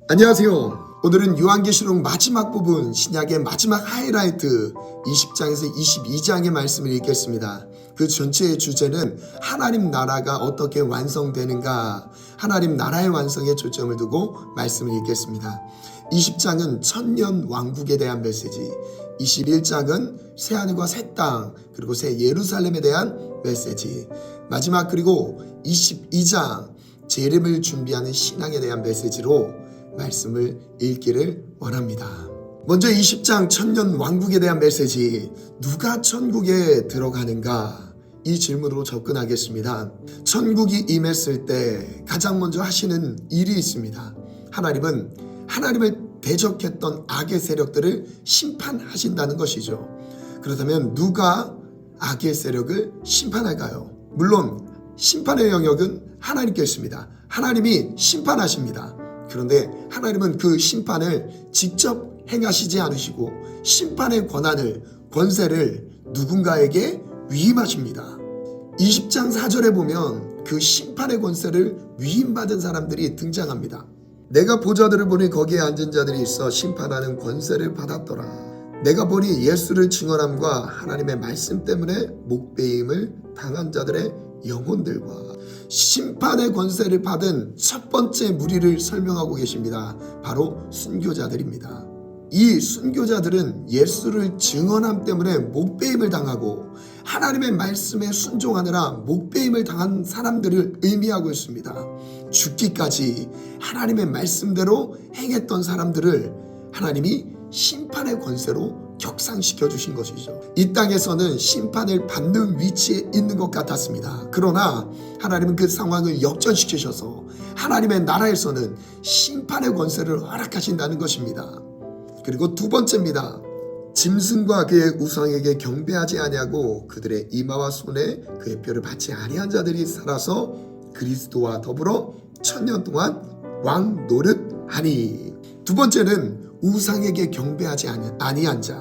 안녕하세요. 오늘은 요한계시록 마지막 부분, 신약의 마지막 하이라이트 20장에서 22장의 말씀을 읽겠습니다. 그 전체의 주제는 하나님 나라가 어떻게 완성되는가, 하나님 나라의 완성에 초점을 두고 말씀을 읽겠습니다. 20장은 천년 왕국에 대한 메시지, 21장은 새하늘과 새 땅 그리고 새 예루살렘에 대한 메시지, 마지막 그리고 22장 재림을 준비하는 신앙에 대한 메시지로 말씀을 읽기를 원합니다. 먼저 20장 천년 왕국에 대한 메시지, 누가 천국에 들어가는가? 이 질문으로 접근하겠습니다. 천국이 임했을 때 가장 먼저 하시는 일이 있습니다. 하나님은 하나님을 대적했던 악의 세력들을 심판하신다는 것이죠. 그렇다면 누가 악의 세력을 심판할까요? 물론 심판의 영역은 하나님께 있습니다. 하나님이 심판하십니다. 그런데 하나님은 그 심판을 직접 행하시지 않으시고 심판의 권세를 누군가에게 위임하십니다. 20장 4절에 보면 그 심판의 권세를 위임받은 사람들이 등장합니다. 내가 보좌들을 보니 거기에 앉은 자들이 있어 심판하는 권세를 받았더라. 내가 보니 예수를 증언함과 하나님의 말씀 때문에 목배임을 당한 자들의 영혼들과 심판의 권세를 받은 첫 번째 무리를 설명하고 계십니다. 바로 순교자들입니다. 이 순교자들은 예수를 증언함 때문에 목배임을 당하고 하나님의 말씀에 순종하느라 목배임을 당한 사람들을 의미하고 있습니다. 죽기까지 하나님의 말씀대로 행했던 사람들을 하나님이 심판의 권세로 격상시켜 주신 것이죠. 이 땅에서는 심판을 받는 위치에 있는 것 같았습니다. 그러나 하나님은 그 상황을 역전시키셔서 하나님의 나라에서는 심판의 권세를 허락하신다는 것입니다. 그리고 두 번째입니다. 짐승과 그의 우상에게 경배하지 아니하고 그들의 이마와 손에 그의 뼈를 받지 아니한 자들이 살아서 그리스도와 더불어 천년 동안 왕 노릇하니. 두 번째는 우상에게 경배하지 아니한 자,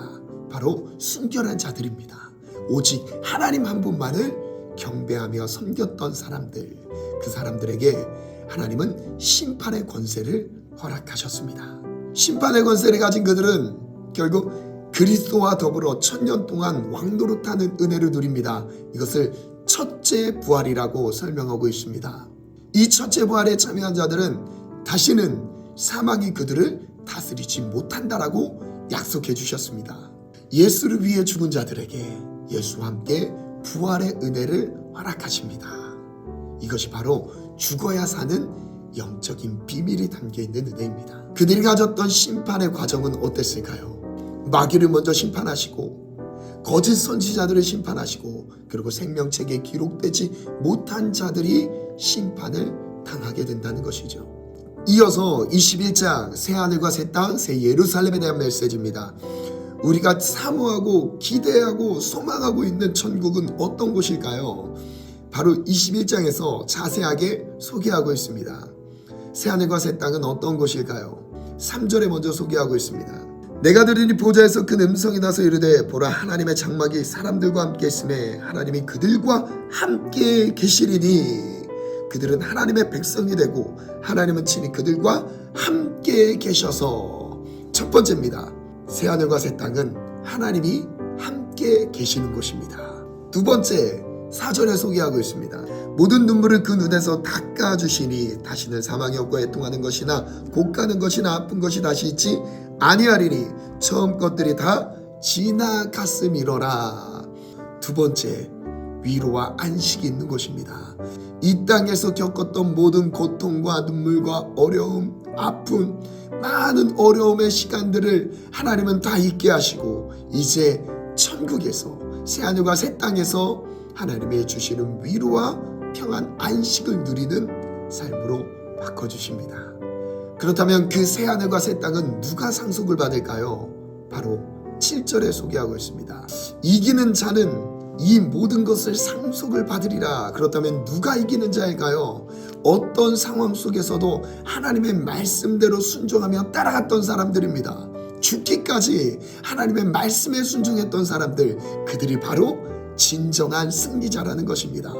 바로 순결한 자들입니다. 오직 하나님 한 분만을 경배하며 섬겼던 사람들, 그 사람들에게 하나님은 심판의 권세를 허락하셨습니다. 심판의 권세를 가진 그들은 결국 그리스도와 더불어 천년 동안 왕노릇하는 은혜를 누립니다. 이것을 첫째 부활이라고 설명하고 있습니다. 이 첫째 부활에 참여한 자들은 다시는 사망이 그들을 다스리지 못한다라고 약속해 주셨습니다. 예수를 위해 죽은 자들에게 예수와 함께 부활의 은혜를 허락하십니다. 이것이 바로 죽어야 사는 영적인 비밀이 담겨있는 은혜입니다. 그들이 가졌던 심판의 과정은 어땠을까요? 마귀를 먼저 심판하시고 거짓 선지자들을 심판하시고 그리고 생명책에 기록되지 못한 자들이 심판을 당하게 된다는 것이죠. 이어서 21장 새하늘과 새 땅 새 예루살렘에 대한 메시지입니다. 우리가 사모하고 기대하고 소망하고 있는 천국은 어떤 곳일까요? 바로 21장에서 자세하게 소개하고 있습니다. 새하늘과 새 땅은 어떤 곳일까요? 3절에 먼저 소개하고 있습니다. 내가 들으니 보좌에서 큰 음성이 나서 이르되 보라 하나님의 장막이 사람들과 함께 있으매 하나님이 그들과 함께 계시리니. 그들은 하나님의 백성이 되고 하나님은 친히 그들과 함께 계셔서. 첫 번째입니다. 새하늘과 새 땅은 하나님이 함께 계시는 곳입니다. 두 번째, 4절에 소개하고 있습니다. 모든 눈물을 그 눈에서 닦아주시니 다시는 사망이 없고 애통하는 것이나 곡가는 것이나 아픈 것이 다시 있지 아니하리니 처음 것들이 다 지나갔음이로라. 두 번째, 위로와 안식이 있는 곳입니다. 이 땅에서 겪었던 모든 고통과 눈물과 어려움, 아픔, 많은 어려움의 시간들을 하나님은 다 잊게 하시고 이제 천국에서 새하늘과 새 땅에서 하나님의 주시는 위로와 평안, 안식을 누리는 삶으로 바꿔주십니다. 그렇다면 그 새하늘과 새 땅은 누가 상속을 받을까요? 바로 7절에 소개하고 있습니다. 이기는 자는 이 모든 것을 상속을 받으리라. 그렇다면 누가 이기는 자일까요? 어떤 상황 속에서도 하나님의 말씀대로 순종하며 따라갔던 사람들입니다. 죽기까지 하나님의 말씀에 순종했던 사람들, 그들이 바로 진정한 승리자라는 것입니다.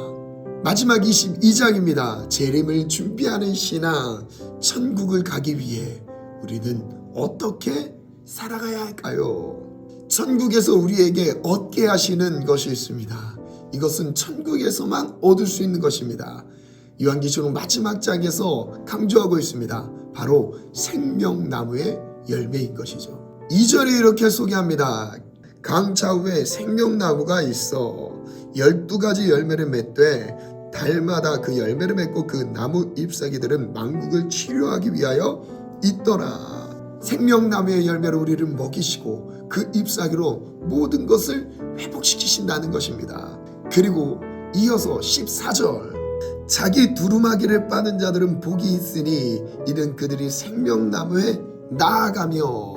마지막 22장입니다. 재림을 준비하는 신앙, 천국을 가기 위해 우리는 어떻게 살아가야 할까요? 천국에서 우리에게 얻게 하시는 것이 있습니다. 이것은 천국에서만 얻을 수 있는 것입니다. 요한계시록 마지막 장에서 강조하고 있습니다. 바로 생명나무의 열매인 것이죠. 2절에 이렇게 소개합니다. 강 좌우에 생명나무가 있어 12가지 열매를 맺되 달마다 그 열매를 맺고 그 나무 잎사귀들은 만국을 치료하기 위하여 있더라. 생명나무의 열매로 우리를 먹이시고 그 잎사귀로 모든 것을 회복시키신다는 것입니다. 그리고 이어서 14절, 자기 두루마기를 빠는 자들은 복이 있으니 이는 그들이 생명나무에 나아가며,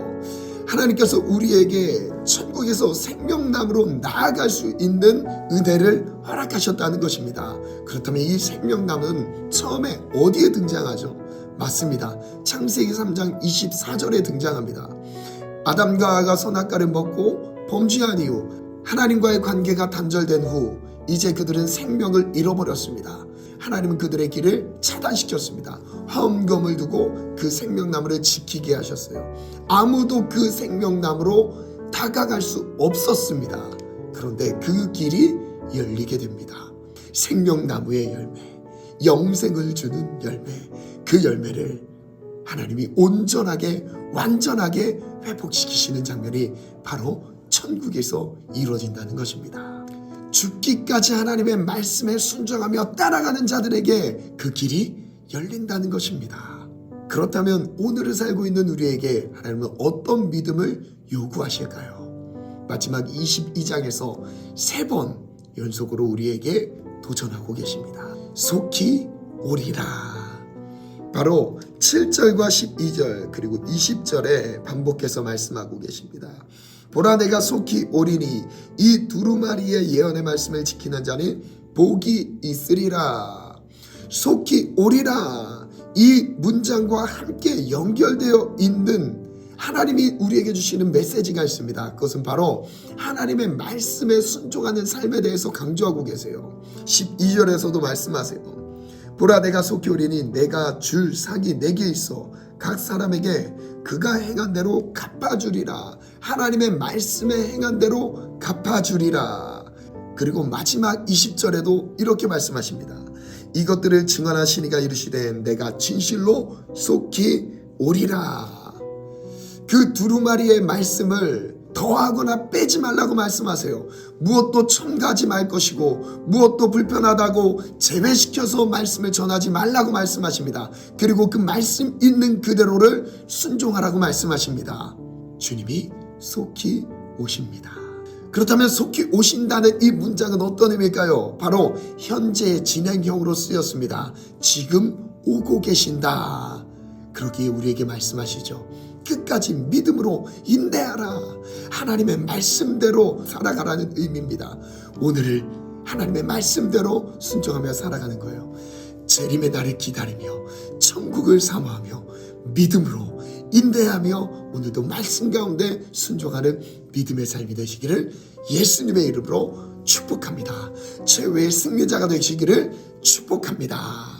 하나님께서 우리에게 천국에서 생명나무로 나아갈 수 있는 은혜를 허락하셨다는 것입니다. 그렇다면 이 생명나무는 처음에 어디에 등장하죠? 맞습니다. 창세기 3장 24절에 등장합니다. 아담과 하와가 선악과를 먹고 범죄한 이후 하나님과의 관계가 단절된 후 이제 그들은 생명을 잃어버렸습니다. 하나님은 그들의 길을 차단시켰습니다. 화엄검을 두고 그 생명나무를 지키게 하셨어요. 아무도 그 생명나무로 다가갈 수 없었습니다. 그런데 그 길이 열리게 됩니다. 생명나무의 열매, 영생을 주는 열매, 그 열매를 하나님이 온전하게 완전하게 회복시키시는 장면이 바로 천국에서 이루어진다는 것입니다. 죽기까지 하나님의 말씀에 순종하며 따라가는 자들에게 그 길이 열린다는 것입니다. 그렇다면 오늘을 살고 있는 우리에게 하나님은 어떤 믿음을 요구하실까요? 마지막 22장에서 3번 연속으로 우리에게 도전하고 계십니다. 속히 오리라. 바로 7절과 12절 그리고 20절에 반복해서 말씀하고 계십니다. 보라, 내가 속히 오리니 이 두루마리의 예언의 말씀을 지키는 자는 복이 있으리라. 속히 오리라. 이 문장과 함께 연결되어 있는 하나님이 우리에게 주시는 메시지가 있습니다. 그것은 바로 하나님의 말씀에 순종하는 삶에 대해서 강조하고 계세요. 12절에서도 말씀하세요. 보라, 내가 속히 오리니 내가 줄 상이 내게 있어 각 사람에게 그가 행한 대로 갚아주리라. 하나님의 말씀에 행한 대로 갚아주리라. 그리고 마지막 20절에도 이렇게 말씀하십니다. 이것들을 증언하시니가 이르시되 내가 진실로 속히 오리라. 그 두루마리의 말씀을 더하거나 빼지 말라고 말씀하세요. 무엇도 첨가하지 말 것이고 무엇도 불편하다고 제외시켜서 말씀을 전하지 말라고 말씀하십니다. 그리고 그 말씀 있는 그대로를 순종하라고 말씀하십니다. 주님이 속히 오십니다. 그렇다면 속히 오신다는 이 문장은 어떤 의미일까요? 바로 현재 진행형으로 쓰였습니다. 지금 오고 계신다. 그러기에 우리에게 말씀하시죠. 끝까지 믿음으로 인내하라. 하나님의 말씀대로 살아가라는 의미입니다. 오늘을 하나님의 말씀대로 순종하며 살아가는 거예요. 재림의 날을 기다리며 천국을 사모하며 믿음으로 인내하며 오늘도 말씀 가운데 순종하는 믿음의 삶이 되시기를 예수님의 이름으로 축복합니다. 최후의 승리자가 되시기를 축복합니다.